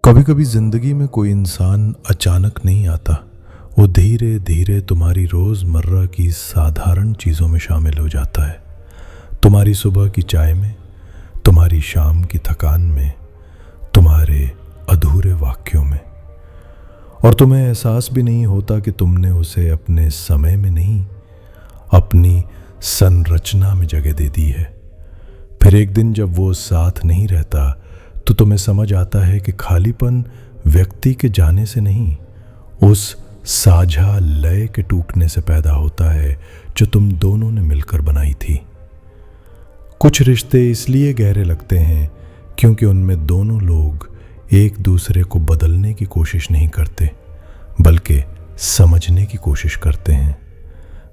कभी कभी जिंदगी में कोई इंसान अचानक नहीं आता। वो धीरे धीरे तुम्हारी रोजमर्रा की साधारण चीजों में शामिल हो जाता है। तुम्हारी सुबह की चाय में, तुम्हारी शाम की थकान में, तुम्हारे अधूरे वाक्यों में। और तुम्हें एहसास भी नहीं होता कि तुमने उसे अपने समय में नहीं, अपनी संरचना में जगह दे दी है। फिर एक दिन जब वो साथ नहीं रहता तो तुम्हें समझ आता है कि खालीपन व्यक्ति के जाने से नहीं, उस साझा लय के टूटने से पैदा होता है जो तुम दोनों ने मिलकर बनाई थी। कुछ रिश्ते इसलिए गहरे लगते हैं क्योंकि उनमें दोनों लोग एक दूसरे को बदलने की कोशिश नहीं करते, बल्कि समझने की कोशिश करते हैं।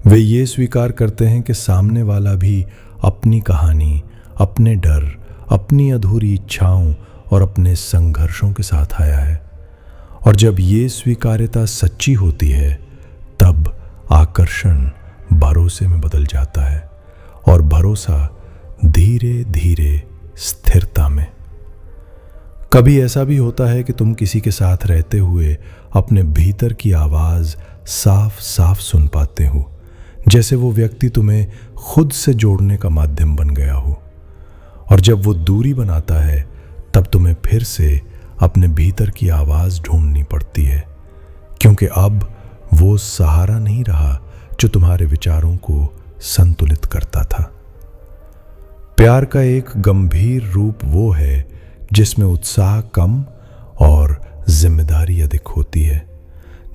वे ये स्वीकार करते हैं कि सामने वाला भी अपनी कहानी, अपने डर, अपनी अधूरी इच्छाओं और अपने संघर्षों के साथ आया है। और जब ये स्वीकार्यता सच्ची होती है, तब आकर्षण भरोसे में बदल जाता है और भरोसा धीरे धीरे स्थिरता में। कभी ऐसा भी होता है कि तुम किसी के साथ रहते हुए अपने भीतर की आवाज साफ साफ सुन पाते हो, जैसे वो व्यक्ति तुम्हें खुद से जोड़ने का माध्यम बन गया हो। और जब वो दूरी बनाता है, तब तुम्हें फिर से अपने भीतर की आवाज ढूंढनी पड़ती है, क्योंकि अब वो सहारा नहीं रहा जो तुम्हारे विचारों को संतुलित करता था। प्यार का एक गंभीर रूप वो है जिसमें उत्साह कम और जिम्मेदारी अधिक होती है,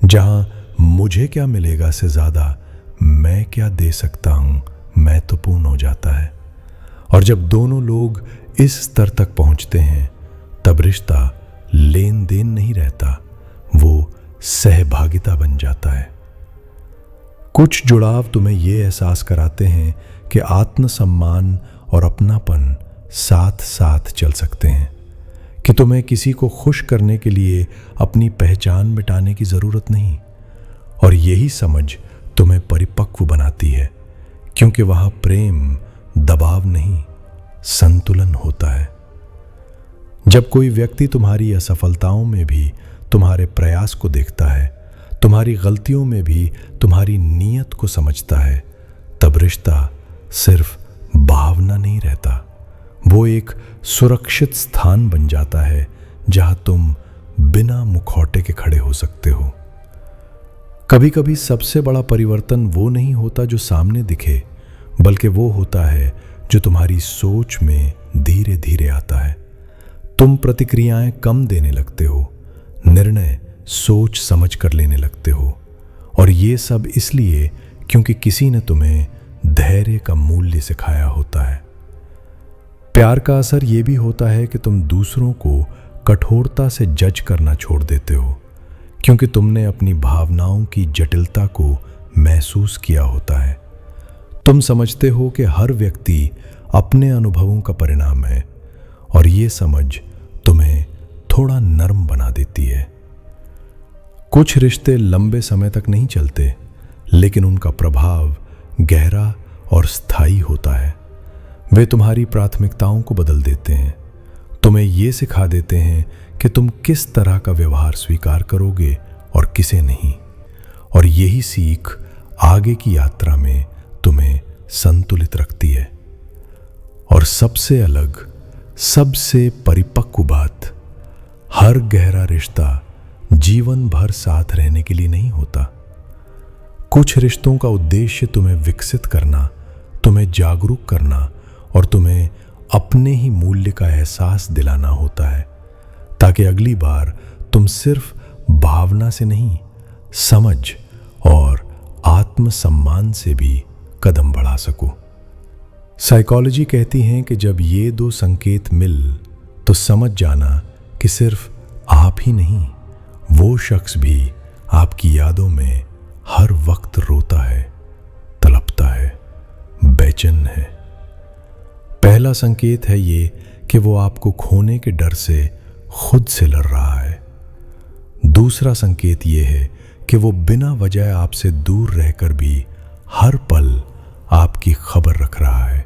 जहां मुझे क्या मिलेगा से ज्यादा मैं क्या दे सकता हूं महत्वपूर्ण हो जाता है। और जब दोनों लोग इस स्तर तक पहुंचते हैं, तब रिश्ता लेन देन नहीं रहता, वो सहभागिता बन जाता है। कुछ जुड़ाव तुम्हें ये एहसास कराते हैं कि आत्मसम्मान और अपनापन साथ साथ चल सकते हैं, कि तुम्हें किसी को खुश करने के लिए अपनी पहचान मिटाने की जरूरत नहीं। और यही समझ तुम्हें परिपक्व बनाती है, क्योंकि वहां प्रेम दबाव नहीं, संतुलन होता है। जब कोई व्यक्ति तुम्हारी असफलताओं में भी तुम्हारे प्रयास को देखता है, तुम्हारी गलतियों में भी तुम्हारी नीयत को समझता है, तब रिश्ता सिर्फ भावना नहीं रहता, वो एक सुरक्षित स्थान बन जाता है जहां तुम बिना मुखौटे के खड़े हो सकते हो। कभी कभी सबसे बड़ा परिवर्तन वो नहीं होता जो सामने दिखे, बल्कि वो होता है जो तुम्हारी सोच में धीरे धीरे आता है। तुम प्रतिक्रियाएं कम देने लगते हो, निर्णय सोच समझ कर लेने लगते हो। और ये सब इसलिए क्योंकि किसी ने तुम्हें धैर्य का मूल्य सिखाया होता है। प्यार का असर ये भी होता है कि तुम दूसरों को कठोरता से जज करना छोड़ देते हो, क्योंकि तुमने अपनी भावनाओं की जटिलता को महसूस किया होता है। तुम समझते हो कि हर व्यक्ति अपने अनुभवों का परिणाम है, और ये समझ तुम्हें थोड़ा नर्म बना देती है। कुछ रिश्ते लंबे समय तक नहीं चलते, लेकिन उनका प्रभाव गहरा और स्थायी होता है। वे तुम्हारी प्राथमिकताओं को बदल देते हैं, तुम्हें ये सिखा देते हैं कि तुम किस तरह का व्यवहार स्वीकार करोगे और किसे नहीं। और यही सीख आगे की यात्रा में तुम्हें संतुलित रखती है। और सबसे अलग, सबसे परिपक्व बात, हर गहरा रिश्ता जीवन भर साथ रहने के लिए नहीं होता। कुछ रिश्तों का उद्देश्य तुम्हें विकसित करना, तुम्हें जागरूक करना और तुम्हें अपने ही मूल्य का एहसास दिलाना होता है, ताकि अगली बार तुम सिर्फ भावना से नहीं, समझ और आत्मसम्मान से भी कदम बढ़ा सको। साइकोलॉजी कहती है कि जब ये दो संकेत मिल, तो समझ जाना कि सिर्फ आप ही नहीं, वो शख्स भी आपकी यादों में हर वक्त रोता है, तड़पता है, बेचैन है। पहला संकेत है ये कि वो आपको खोने के डर से खुद से लड़ रहा है। दूसरा संकेत ये है कि वो बिना वजह आपसे दूर रहकर भी हर पल आपकी खबर रख रहा है।